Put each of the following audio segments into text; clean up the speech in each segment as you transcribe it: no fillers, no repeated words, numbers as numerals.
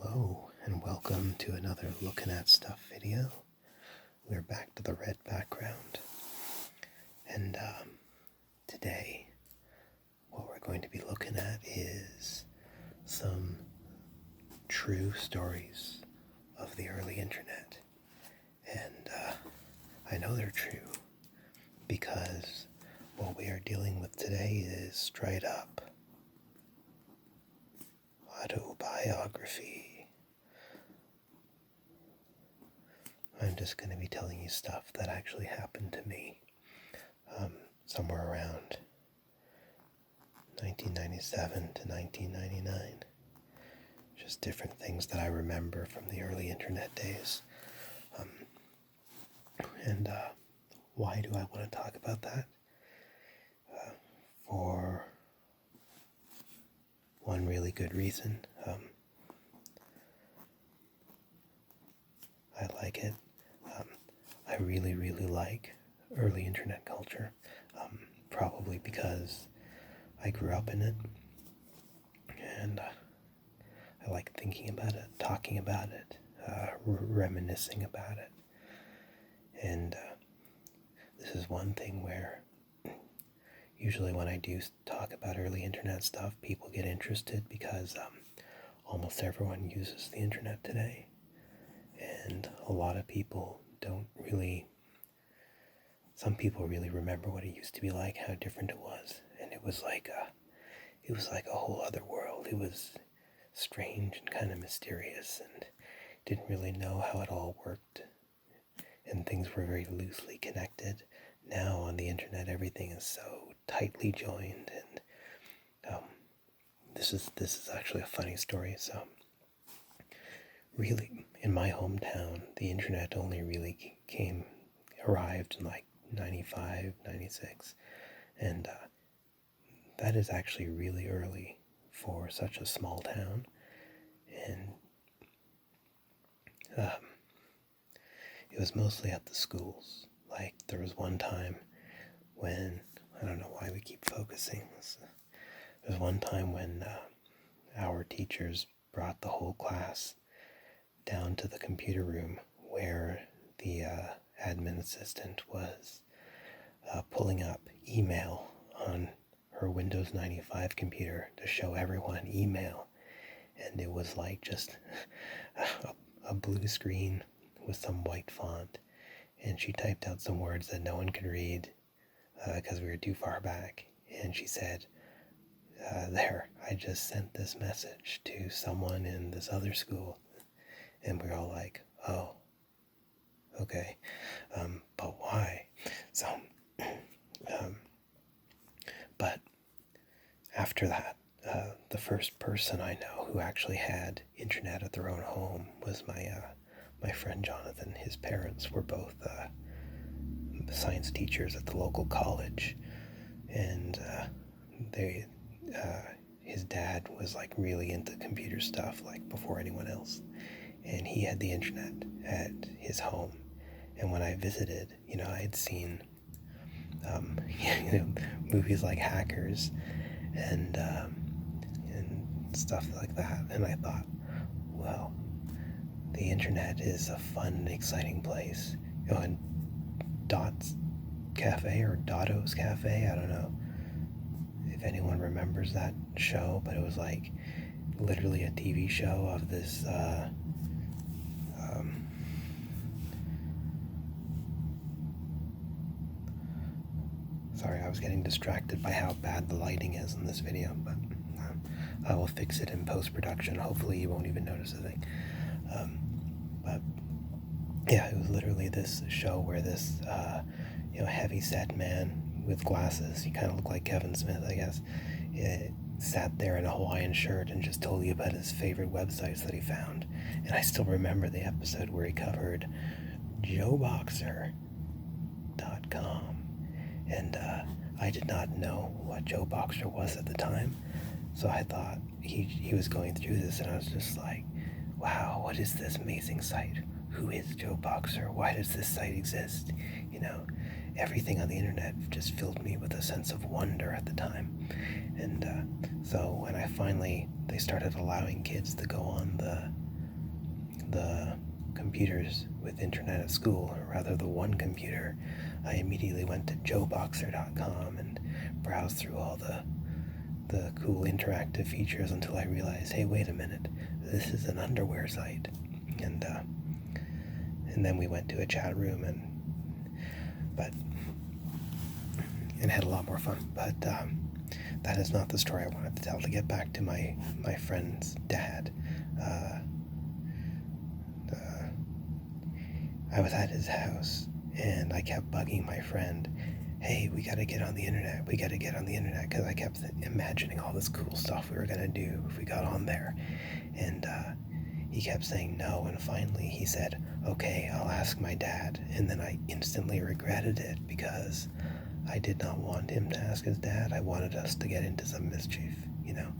Hello, and welcome to another Looking at Stuff video. We're back to the red background. And today, what we're going to be looking at is some true stories of the early internet. And I know they're true because what we are dealing with today is straight up autobiography. I'm just going to be telling you stuff that actually happened to me somewhere around 1997 to 1999. Just different things that I remember from the early internet days. And why do I want to talk about that? For one really good reason. I like it. I really, really like early internet culture, probably because I grew up in it, and I like thinking about it, talking about it, reminiscing about it. And this is one thing where usually when I do talk about early internet stuff, people get interested because almost everyone uses the internet today. And a lot of people don't really, some people really remember what it used to be like, how different it was. And it was like a whole other world. It was strange and kind of mysterious, and didn't really know how it all worked. And things were very loosely connected. Now on the internet, everything is so tightly joined, and this is actually a funny story. So really, in my hometown, the internet only really arrived in like 95, 96, and that is actually really early for such a small town. And it was mostly at the schools. Like, there was one time when, I don't know why we keep focusing this. There was one time when our teachers brought the whole class down to the computer room where the admin assistant was pulling up email on her Windows 95 computer to show everyone email. And it was like just a blue screen with some white font. And she typed out some words that no one could read because we were too far back. And she said, there, I just sent this message to someone in this other school. And we were all like, oh, okay, but why? So, but after that, the first person I know who actually had internet at their own home was my friend Jonathan. His parents were both science teachers at the local college, and his dad was like really into computer stuff, like before anyone else, and he had the internet at his home. And when I visited, I had seen movies like Hackers and stuff like that, and I thought, well, the internet is a fun and exciting place. And Dot's Cafe or Dotto's Cafe, I don't know if anyone remembers that show, but it was like literally a TV show of this sorry, I was getting distracted by how bad the lighting is in this video, but I will fix it in post-production. Hopefully you won't even notice a thing. But yeah, it was literally this show where this heavy-set man with glasses, he kind of looked like Kevin Smith, I guess, sat there in a Hawaiian shirt and just told you about his favorite websites that he found. And I still remember the episode where he covered JoeBoxer.com. And I did not know what Joe Boxer was at the time, so I thought he was going through this, and I was just like, wow, what is this amazing site? Who is Joe Boxer? Why does this site exist? Everything on the internet just filled me with a sense of wonder at the time. And so when they started allowing kids to go on the the computers with internet at school, or rather the one computer, I immediately went to joeboxer.com and browsed through all the cool interactive features until I realized, hey, wait a minute, this is an underwear site. And then we went to a chat room and had a lot more fun. But that is not the story I wanted to tell. To get back to my friend's dad, I was at his house and I kept bugging my friend, hey, we gotta get on the internet, because I kept imagining all this cool stuff we were gonna do if we got on there. And he kept saying no, and finally he said, okay, I'll ask my dad. And then I instantly regretted it because I did not want him to ask his dad. I wanted us to get into some mischief, you know.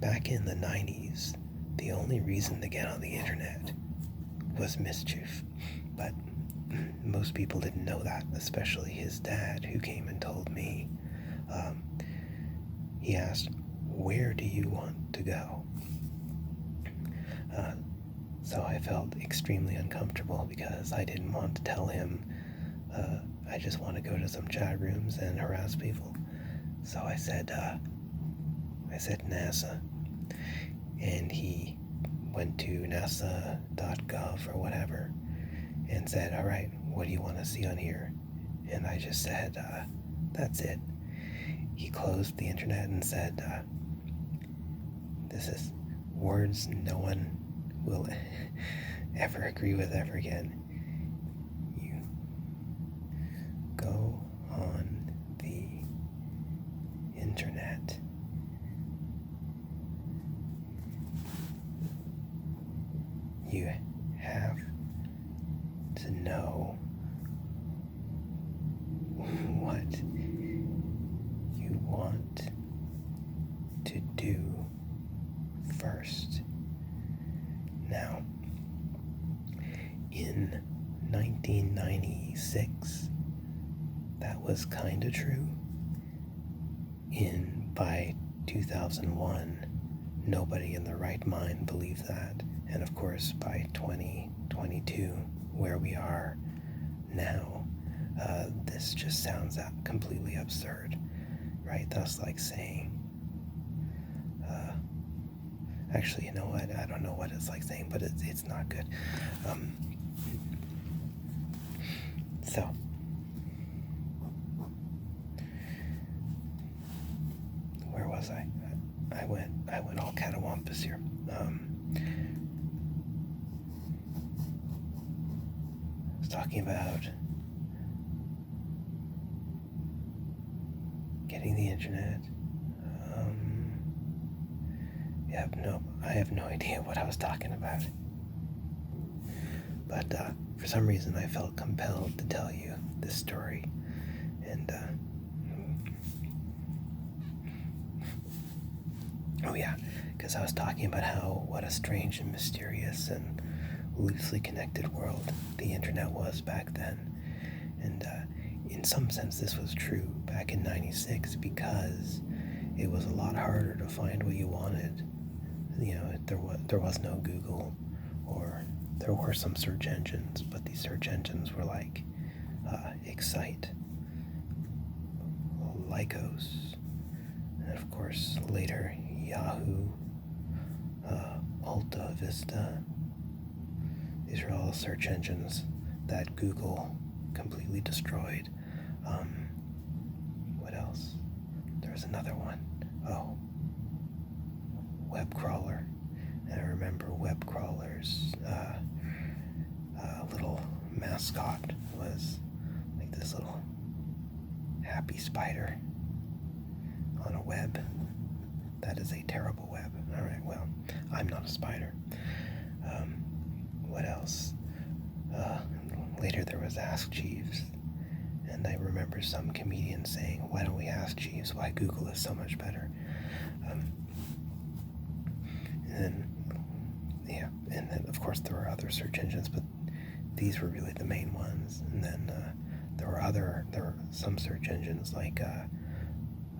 Back in the 90s, the only reason to get on the internet was mischief. But most people didn't know that, especially his dad, who came and told me. He asked, where do you want to go? So I felt extremely uncomfortable because I didn't want to tell him I just want to go to some chat rooms and harass people. So I said NASA, and he went to nasa.gov or whatever and said, all right, what do you want to see on here? And I just said, that's it. He closed the internet and said, this is words no one will ever agree with ever again. You go on the internet. You have to know what you want to do first. Now, in 1996, that was kind of true. By 2001, nobody in their right mind believed that. And of course, by 2022, where we are now, this just sounds completely absurd, right? That's like saying, actually, you know what? I don't know what it's like saying, but it's not good. So, where was I? I went all catawampus here. I was talking about getting the internet. I have no idea what I was talking about. But for some reason I felt compelled to tell you this story. And oh yeah, because I was talking about what a strange and mysterious and loosely connected world the internet was back then. And in some sense this was true back in 96 because it was a lot harder to find what you wanted. You know, there was no Google, or there were some search engines, but these search engines were like Excite, Lycos, and of course later Yahoo, Alta Vista. These are all search engines that Google completely destroyed. What else? There was another one. Oh, web crawler. And I remember web crawlers' little mascot was like this little happy spider on a web. That is a terrible web. All right, well, I'm not a spider. What else? Later there was Ask Jeeves. And I remember some comedian saying, why don't we ask Jeeves why Google is so much better? And then of course there were other search engines, but these were really the main ones. And then there were some search engines like, I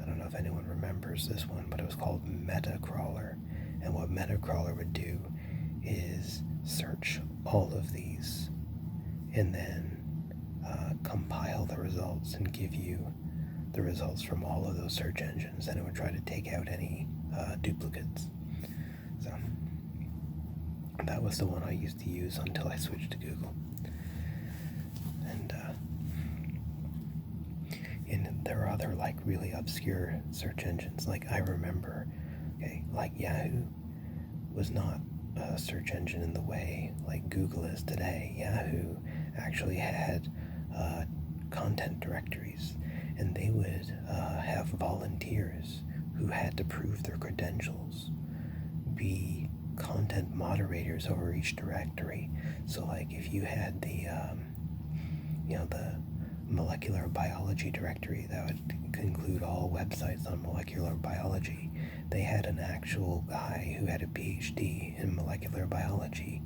don't know if anyone remembers this one, but it was called Metacrawler. And what Metacrawler would do is search all of these and then compile the results and give you the results from all of those search engines, and it would try to take out any duplicates. So that was the one I used to use until I switched to Google. And there are other like really obscure search engines. Like I remember, okay, like Yahoo was not a search engine in the way like Google is today. Yahoo actually had content directories, and they would have volunteers who had to prove their credentials, be content moderators over each directory. So like if you had the the molecular biology directory that would include all websites on molecular biology, they had an actual guy who had a PhD in molecular biology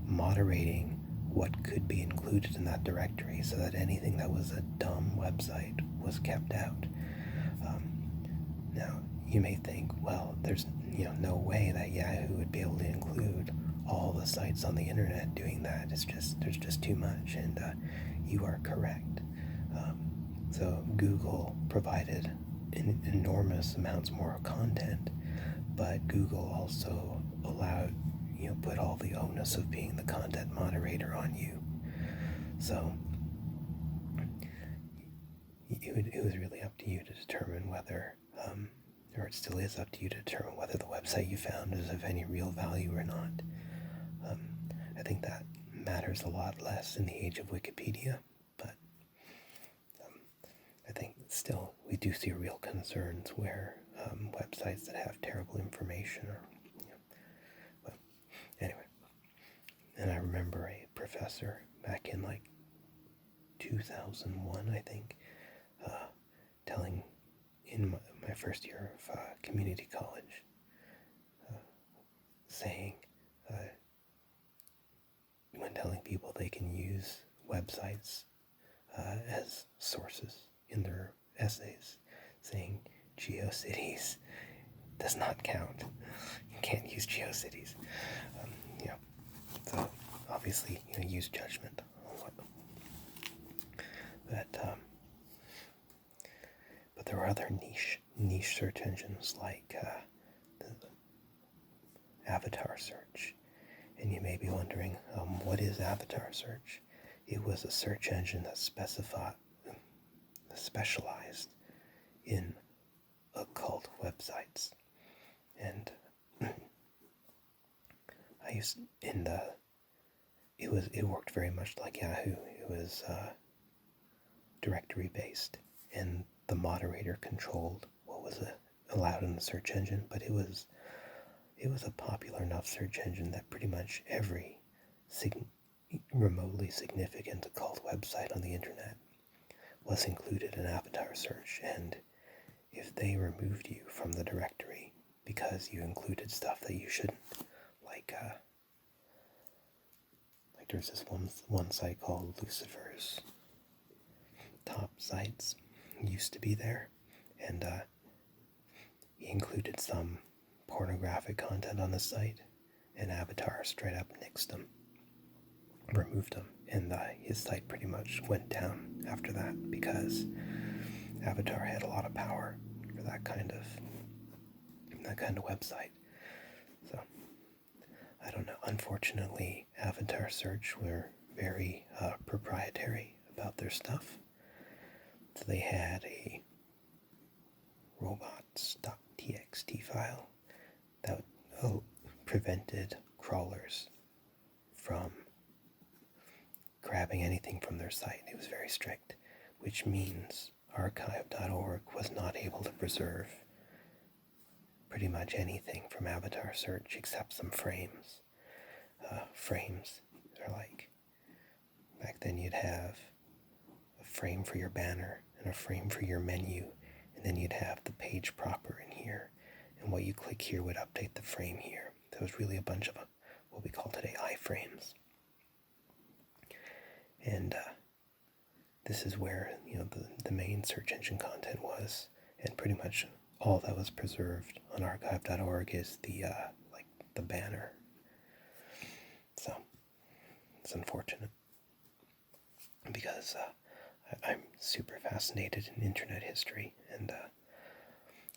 moderating what could be included in that directory so that anything that was a dumb website was kept out. Now, you may think, well, there's no way that Yahoo would be able to include all the sites on the internet doing that. There's just too much, and you are correct. So Google provided enormous amounts more content, but Google also allowed, put all the onus of being the content moderator on you. So it was really up to you to determine whether, or it still is up to you to determine whether the website you found is of any real value or not. I think that matters a lot less in the age of Wikipedia, but I think still we do see real concerns where websites that have terrible information are, but anyway. And I remember a professor back in like 2001, I think, telling in my first year of community college, saying, when telling people they can use websites as sources in their essays, saying GeoCities does not count. You can't use GeoCities. So obviously, use judgment on what them. But there are other niche search engines like the avatar search. And you may be wondering, what is avatar search? It was a search engine that specialized in occult websites. And it worked very much like Yahoo. It was directory based, and the moderator controlled what was allowed in the search engine, but it was a popular enough search engine that pretty much every remotely significant occult website on the internet was included in avatar search. And if they removed you from the directory because you included stuff that you shouldn't, like there's this one site called Lucifer's Top Sites, used to be there, and he included some pornographic content on the site, and Avatar straight up nixed him, removed him, and his site pretty much went down after that because Avatar had a lot of power for that kind of website. So I don't know. Unfortunately, Avatar Search were very proprietary about their stuff. So they had a robots.txt file that prevented crawlers from grabbing anything from their site. It was very strict, which means archive.org was not able to preserve pretty much anything from Avatar Search except some frames. Frames are like, back then you'd have a frame for your banner and a frame for your menu, and then you'd have the page proper in here, and what you click here would update the frame here. There was really a bunch of what we call today iframes. And this is where the main search engine content was, and pretty much all that was preserved on archive.org is the banner. So That's unfortunate, because I'm super fascinated in internet history, and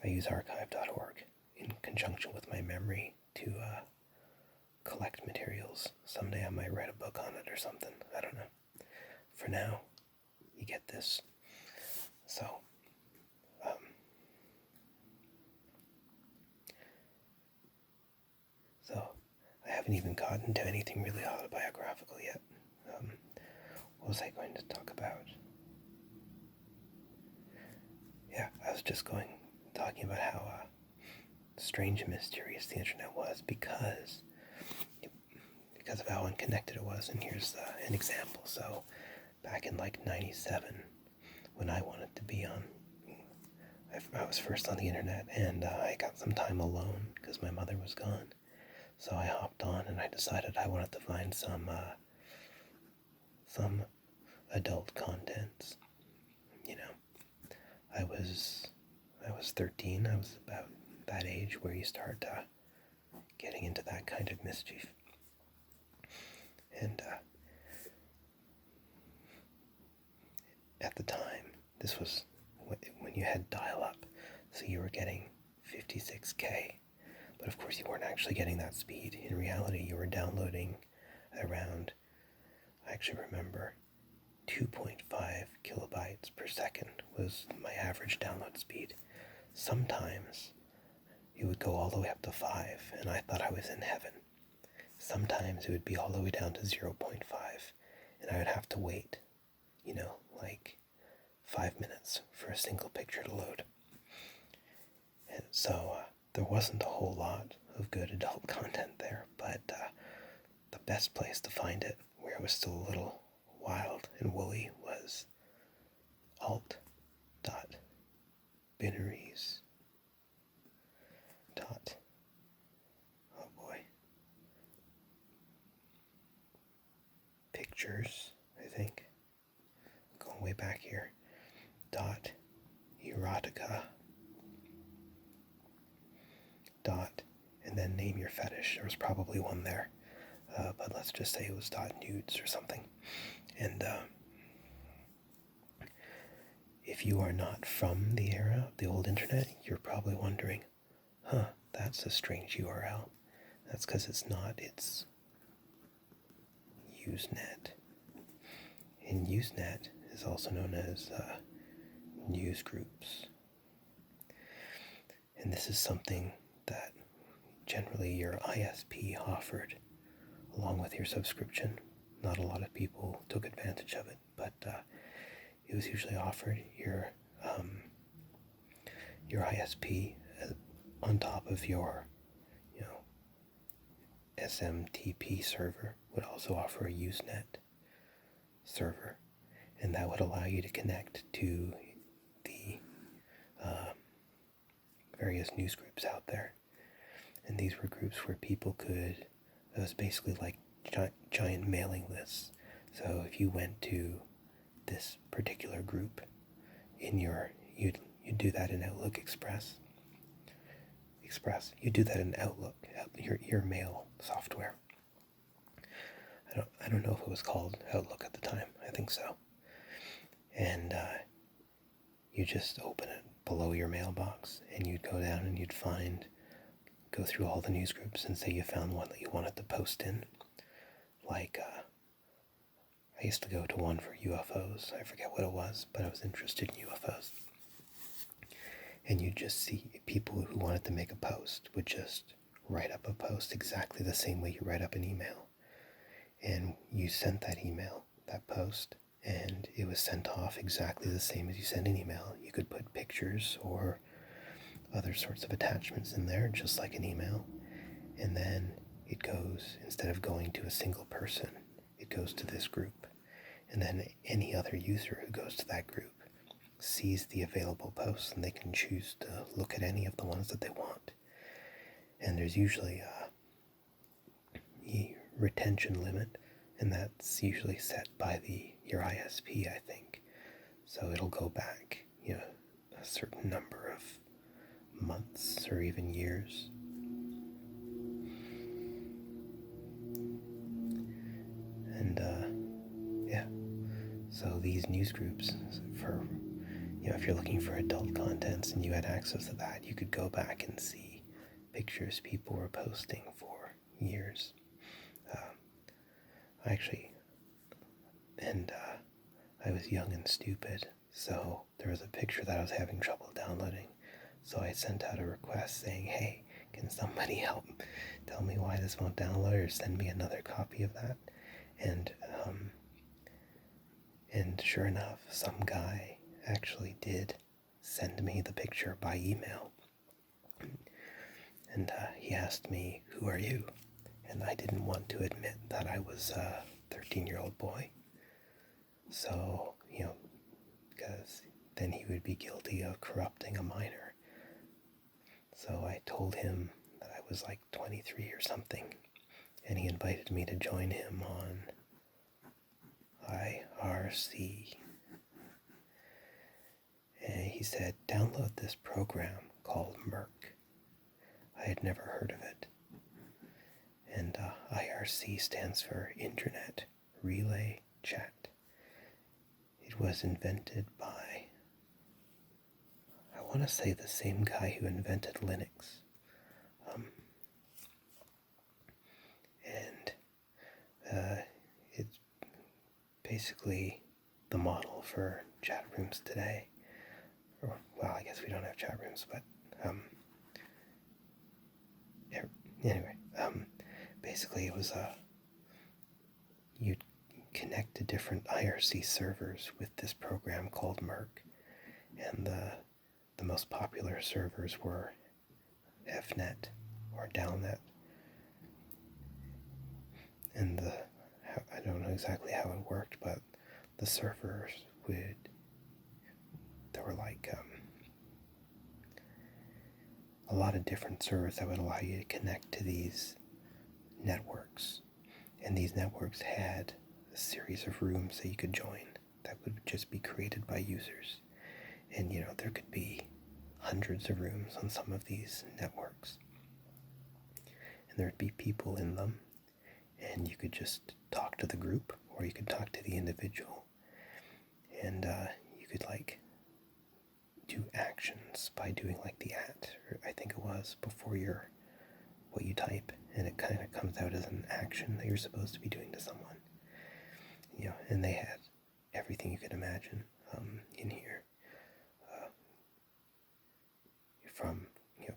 I use archive.org in conjunction with my memory to collect materials. Someday I might write a book on it or something. I don't know. For now, you get this. So, so I haven't even gotten to anything really autobiographical yet. What was I going to talk about? Yeah, I was just talking about how strange and mysterious the internet was because of how unconnected it was. And here's an example. So, back in like '97, when I wanted to be on, I was first on the internet, and I got some time alone because my mother was gone. So I hopped on, and I decided I wanted to find some adult contents. You know, I was 13. I was about that age where you start getting into that kind of mischief. And at the time, this was when you had dial-up, so you were getting 56K. But of course, you weren't actually getting that speed. In reality, you were downloading around, I actually remember, 2.5 kilobytes per second was my average download speed. Sometimes it would go all the way up to 5, and I thought I was in heaven. Sometimes it would be all the way down to 0.5, and I would have to wait, like 5 minutes for a single picture to load. And so there wasn't a whole lot of good adult content there, but the best place to find it, where it was still a little wild and woolly, was alt.binneries. Oh boy. Pictures, I think. Going way back here. .erotica. And then name your fetish. There was probably one there. But let's just say it was .nudes or something. And if you are not from the era of the old internet, you're probably wondering, that's a strange URL. That's because it's not, it's Usenet. And Usenet is also known as news groups. And this is something that generally your ISP offered along with your subscription. Not a lot of people took advantage of it, but it was usually offered. Your ISP on top of your SMTP server would also offer a Usenet server, and that would allow you to connect to the various news groups out there. And these were groups where people it was basically like giant mailing lists. So if you went to this particular group you'd do that in Outlook Express. You do that in Outlook, your mail software. I don't know if it was called Outlook at the time. I think so. And you just open it below your mailbox, and you'd go down and you'd go through all the news groups and say you found one that you wanted to post in. Like, I used to go to one for UFOs. I forget what it was, but I was interested in UFOs. And you'd just see people who wanted to make a post would just write up a post exactly the same way you write up an email. And you sent that post, and it was sent off exactly the same as you send an email. You could put pictures or other sorts of attachments in there, just like an email. And then it goes, instead of going to a single person, it goes to this group. And then any other user who goes to that group sees the available posts, and they can choose to look at any of the ones that they want. And there's usually a retention limit, and that's usually set by your ISP, I think. So it'll go back, a certain number of months or even years. And So these news groups, for if you're looking for adult contents and you had access to that, you could go back and see pictures people were posting for years. Actually, and I was young and stupid, so there was a picture that I was having trouble downloading. So I sent out a request saying, hey, can somebody help tell me why this won't download, or send me another copy of that? And sure enough, some guy actually did send me the picture by email. And he asked me, who are you? And I didn't want to admit that I was a 13-year-old boy. So, because then he would be guilty of corrupting a minor. So I told him that I was like 23 or something, and he invited me to join him on IRC. And he said, download this program called Merc. I had never heard of it. And IRC stands for Internet Relay Chat. It was invented by, I want to say, the same guy who invented Linux. It's basically the model for chat rooms today. Or, well, I guess we don't have chat rooms, but anyway, basically it was you'd connect to different IRC servers with this program called Merc, and the most popular servers were FNet or Downnet, and I don't know exactly how it worked, but the servers there were like a lot of different servers that would allow you to connect to these networks, and these networks had a series of rooms that you could join that would just be created by users. And there could be hundreds of rooms on some of these networks, and there would be people in them, and you could just talk to the group, or you could talk to the individual, and you could do actions by doing the @ or I think it was before what you type, and it kind of comes out as an action that you're supposed to be doing to someone. And they had everything you could imagine in here, from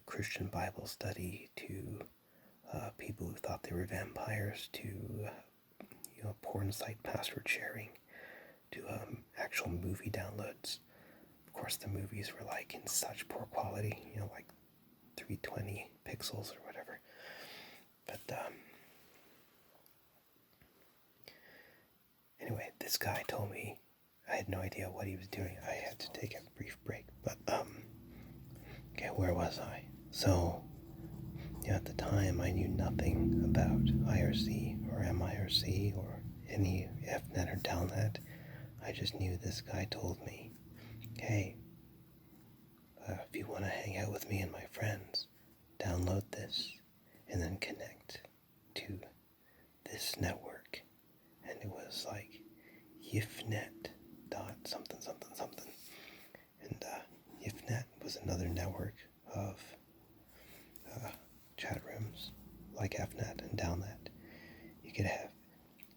Christian Bible study to people who thought they were vampires to porn site password sharing to actual movie downloads. Of course, the movies were in such poor quality, 320 pixels or whatever. But anyway, this guy told me, I had no idea what he was doing. I had to take a brief break, but okay, where was I? So at the time, I knew nothing about IRC or MIRC or any FNet or Telnet. I just knew this guy told me, hey, if you want to hang out with me and my friends, download this and then connect to this network. And it was YIFNet dot something something something. And YIFNet was another network of chat rooms like FNet and Downnet. You could have,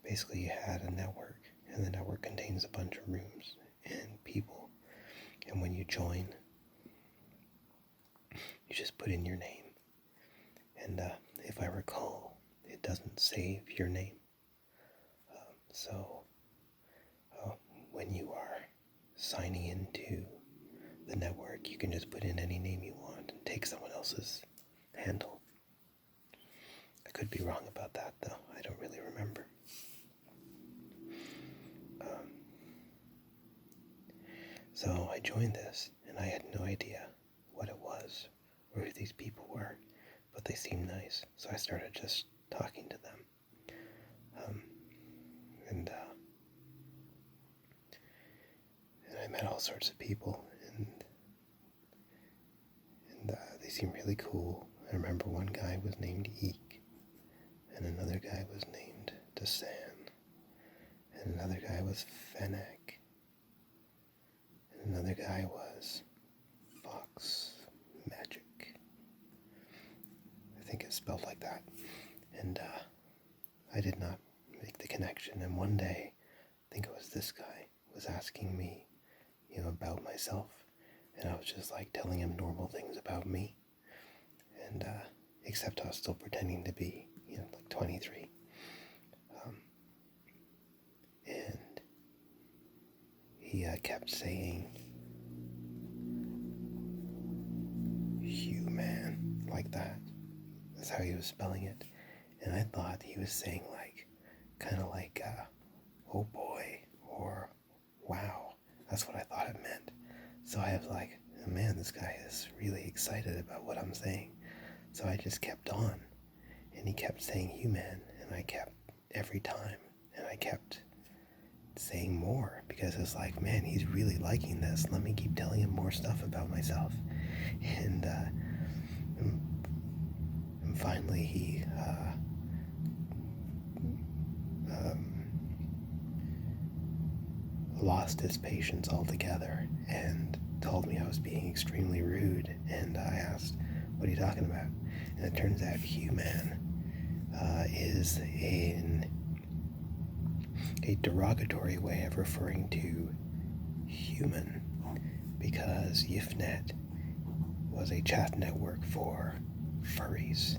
basically you had a network, and the network contains a bunch of rooms and people. And when you join, you just put in your name. And if I recall, it doesn't save your name. So when you are signing into the network, you can just put in any name you want and take someone else's handle. I could be wrong about that, though. I don't really remember. So I joined this, and I had no idea what it was or who these people were, but they seemed nice, so I started just talking to them. And I met all sorts of people, and they seemed really cool. I remember one guy was named Eek, and another guy was named Desan, and another guy was Fennec, Another guy was Fox Magic. I think it's spelled like that. And I did not make the connection. And one day, I think it was this guy, was asking me, about myself. And I was just like telling him normal things about me. And except I was still pretending to be, like 23. And he kept saying, human, like that. That's how he was spelling it. And I thought he was saying like, kind of like, oh boy, or wow. That's what I thought it meant. So I was like, oh, man, this guy is really excited about what I'm saying. So I just kept on. And he kept saying human, and I kept every time. And I kept saying more because it's like, man, he's really liking this. Let me keep telling him more stuff about myself. And finally he lost his patience altogether and told me I was being extremely rude. And I asked, what are you talking about? And it turns out human is a derogatory way of referring to human, because YIFNet was a chat network for furries.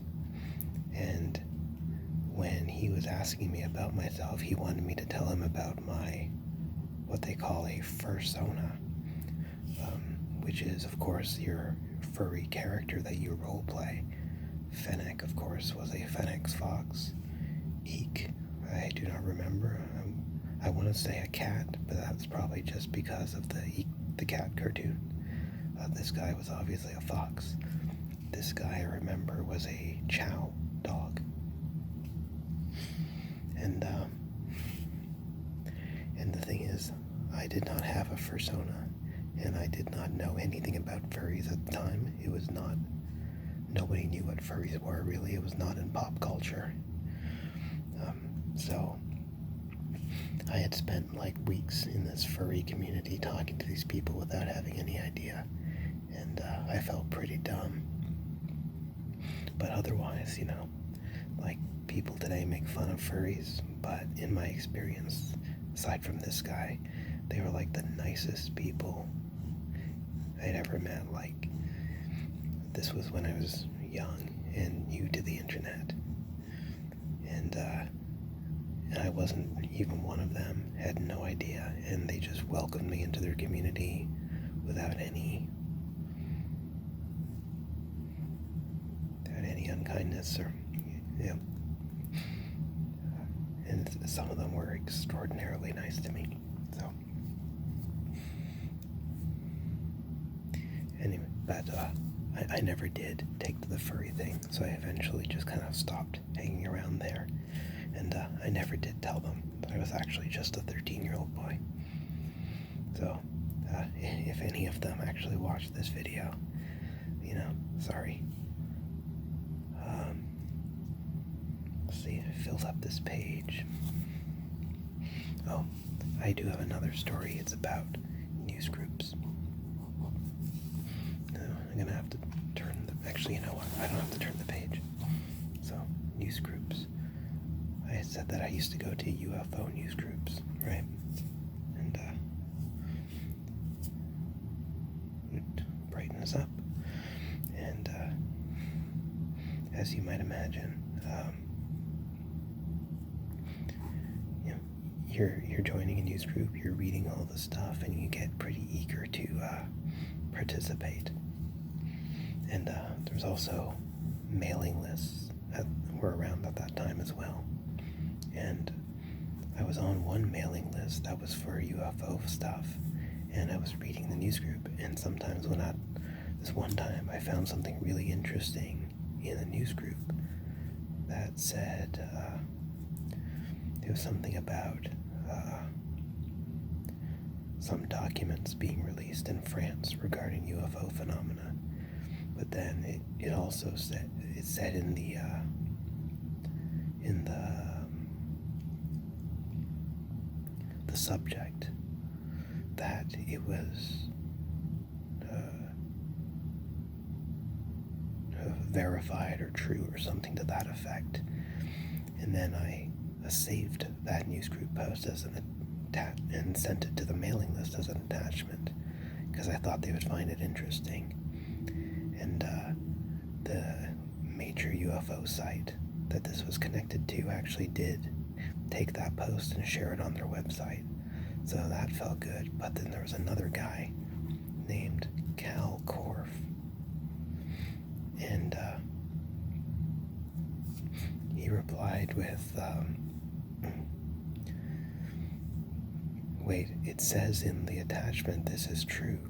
And when he was asking me about myself, he wanted me to tell him about my, what they call a fursona, which is, of course, your furry character that you roleplay. Fennec, of course, was a Fennec's fox. Eek, I do not remember. I want to say a cat, but that's probably just because of the Eek the cat cartoon. This guy was obviously a fox. This guy, I remember, was a chow dog. And the thing is, I did not have a fursona, and I did not know anything about furries at the time. It was not, nobody knew what furries were, really. It was not in pop culture. So I had spent like weeks in this furry community talking to these people without having any idea, and I felt pretty dumb. But otherwise, like, people today make fun of furries, but in my experience, aside from this guy, they were like the nicest people I'd ever met. Like, this was when I was young and new to the internet, and I wasn't even one of them, had no idea, and they just welcomed me into their community without any unkindness, or and some of them were extraordinarily nice to me. So anyway, but I never did take to the furry thing, so I eventually just kind of stopped hanging around there, and I never did tell them that I was actually just a 13-year-old boy. So if any of them actually watch this video, sorry. Let's see, it fills up this page. Oh, I do have another story. It's about news groups. No, I'm gonna have to turn the, actually, you know what? I don't have to turn the page. So, news groups. I said that I used to go to UFO news groups, right? And, brighten us up. And, as you might imagine, you're joining a news group, you're reading all the stuff, and you get pretty eager to participate. And there's also mailing lists that were around at that time as well. And I was on one mailing list that was for UFO stuff, and I was reading the news group, and sometimes this one time I found something really interesting in the news group that said, it was something about some documents being released in France regarding UFO phenomena. But then it also said, in the subject that it was verified or true or something to that effect. And then I saved that news group post as an and sent it to the mailing list as an attachment because I thought they would find it interesting. And the major UFO site that this was connected to actually did take that post and share it on their website. So that felt good. But then there was another guy named Cal Korf. And he replied with, wait, it says in the attachment this is true,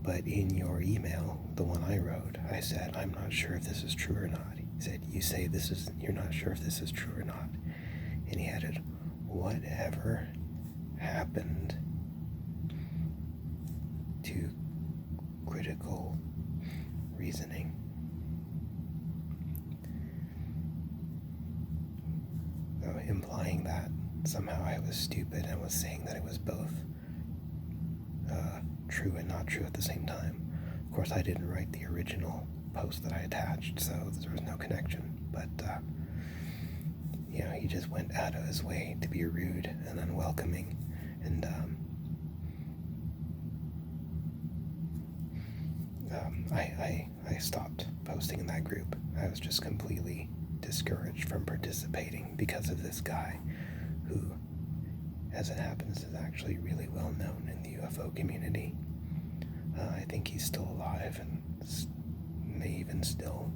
but in your email, the one I wrote, I said, I'm not sure if this is true or not. He said, you say you're not sure if this is true or not. And he added, whatever happened to critical reasoning? So implying that somehow I was stupid and was saying that it was both true and not true at the same time. Of course, I didn't write the original post that I attached, so there was no connection. But, he just went out of his way to be rude and unwelcoming. And I stopped posting in that group. I was just completely discouraged from participating because of this guy who, as it happens, is actually really well known in the UFO community. I think he's still alive and may even still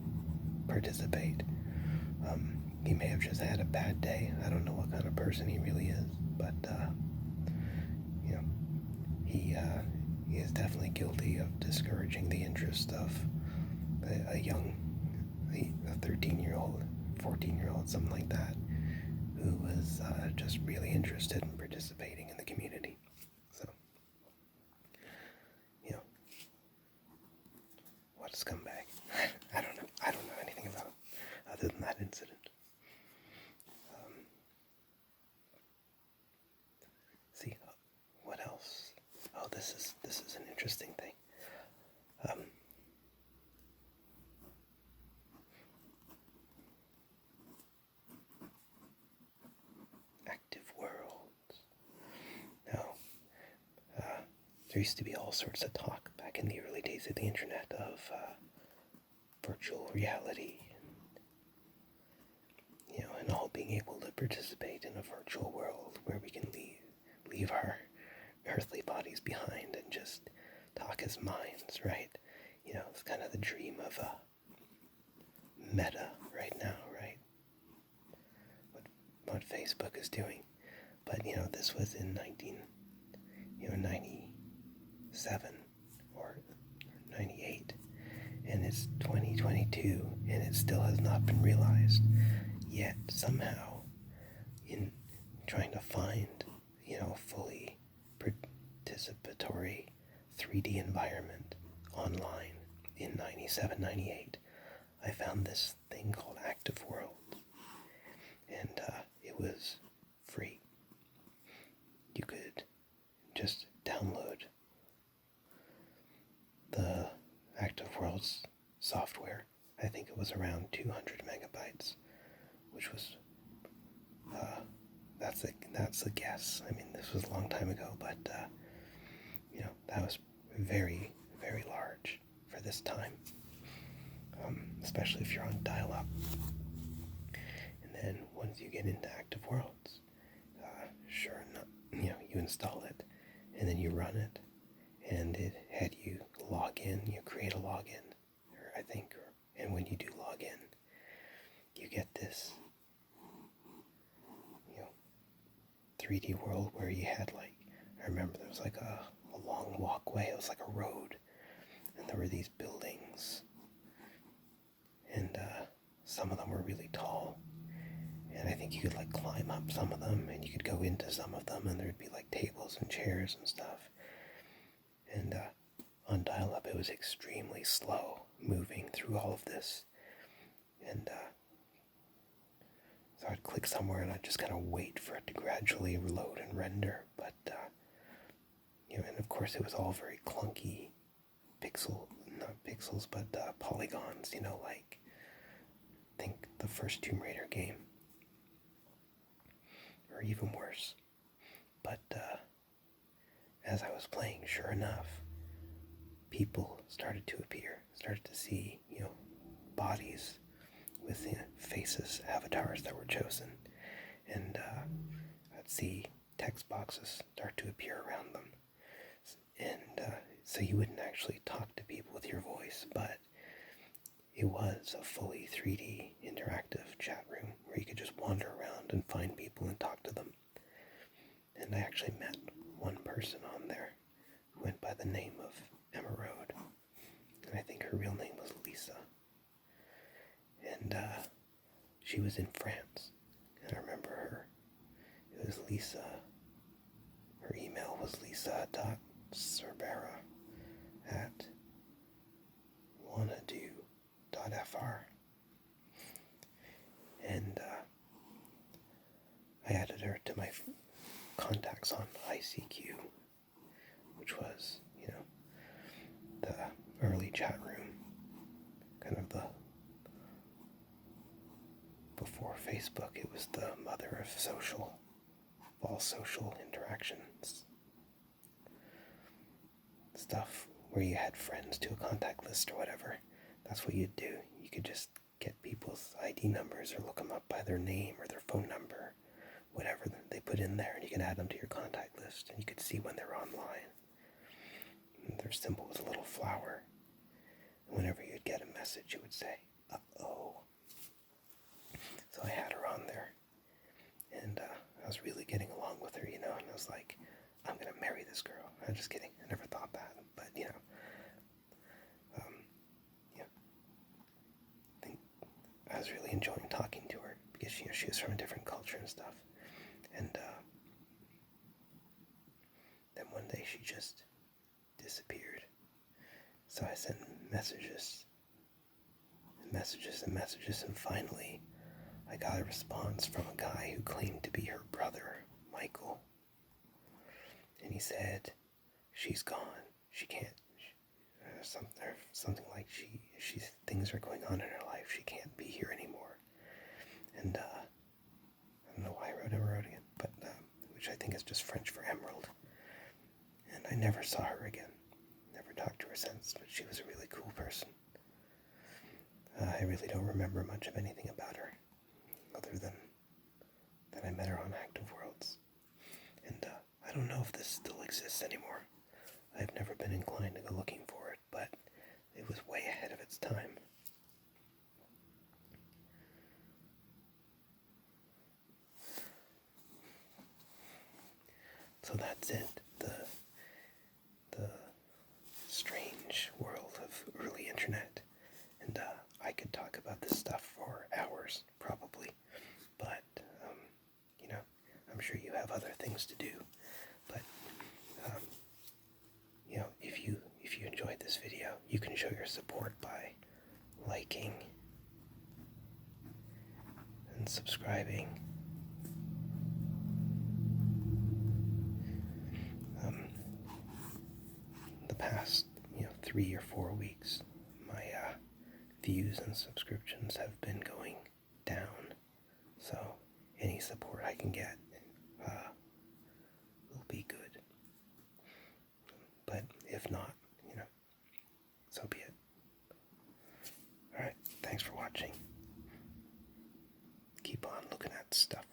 participate. He may have just had a bad day. I don't know what kind of person he really is, but he is definitely guilty of discouraging the interest of a 13-year-old, 14-year-old, something like that, who was just really interested in participating in the community. So, what a scumbag. I don't know anything about him other than that incident. See, what else? Oh, this is an interesting thing. Active worlds. Now, there used to be all sorts of talk back in the early days of the internet of virtual reality, and all being able to participate in a virtual world where we can leave our earthly bodies behind and just talk as minds, right? It's kind of the dream of Meta right now, right? What Facebook is doing. But, this was in 97 or 98, and it's 2022, and it still has not been realized. Yet, somehow, in trying to find, a fully participatory 3D environment online in 97, 98, I found this thing called Active World, and it was free. You could just download the Active Worlds software. I think it was around 200 megabytes, which was, that's a guess. I mean, this was a long time ago, but, that was very, very large for this time, especially if you're on dial-up. And then once you get into Active Worlds, sure enough, you install it, and then you run it, and it had you log in, you create a login, and when you do log in, you get this, 3D world where you had, I remember there was a long walkway, it was like a road, and there were these buildings, and some of them were really tall, and I think you could climb up some of them, and you could go into some of them, and there'd be tables and chairs and stuff. And on dial-up, it was extremely slow moving through all of this, and so I'd click somewhere and I'd just kind of wait for it to gradually load and render. But and of course it was all very clunky, not pixels, but polygons. think the first Tomb Raider game, or even worse. But as I was playing, sure enough, people started to appear, started to see, bodies with faces, avatars that were chosen, and I'd see text boxes start to appear around them, and so you wouldn't actually talk to people with your voice, but it was a fully 3D interactive chat room where you could just wander around and find people and talk to them. And I actually met one person on there who went by the name of Emerald, and I think her real name was Lisa. And she was in France, and I remember her. It was Lisa. Her email was lisa.cerbera@wanadu.fr. And I added her to my contacts on ICQ, which was, the early chat room, kind of before Facebook. It was the mother of all social interactions. Stuff where you had friends to a contact list or whatever. That's what you'd do. You could just get people's ID numbers or look them up by their name or their phone number, whatever they put in there, and you could add them to your contact list, and you could see when they're online. And their symbol was a little flower. And whenever you'd get a message, it would say, "Uh-oh." So I had her on there, and I was really getting along with her, and I was like, I'm going to marry this girl. I'm just kidding. I never thought that, but, I think I was really enjoying talking to her because, she was from a different culture and stuff. And then one day she just disappeared. So I sent messages, and finally I got a response from a guy who claimed to be her brother, Michael. And he said, she's gone. She can't, something like things are going on in her life. She can't be here anymore. And I don't know why I wrote Emerald again, but which I think is just French for emerald. And I never saw her again. Never talked to her since, but she was a really cool person. I really don't remember much of anything about her, other than that I met her on Active Worlds. And I don't know if this still exists anymore. I've never been inclined to go looking for it, but it was way ahead of its time. So that's it. The strange world of early internet. And I could talk about this stuff for hours, probably. But, I'm sure you have other things to do. But, if you enjoyed this video, you can show your support by liking and subscribing. The past, 3 or 4 weeks, my views and subscriptions have been going down. So any support I can get will be good. But if not, so be it. Alright, thanks for watching. Keep on looking at stuff.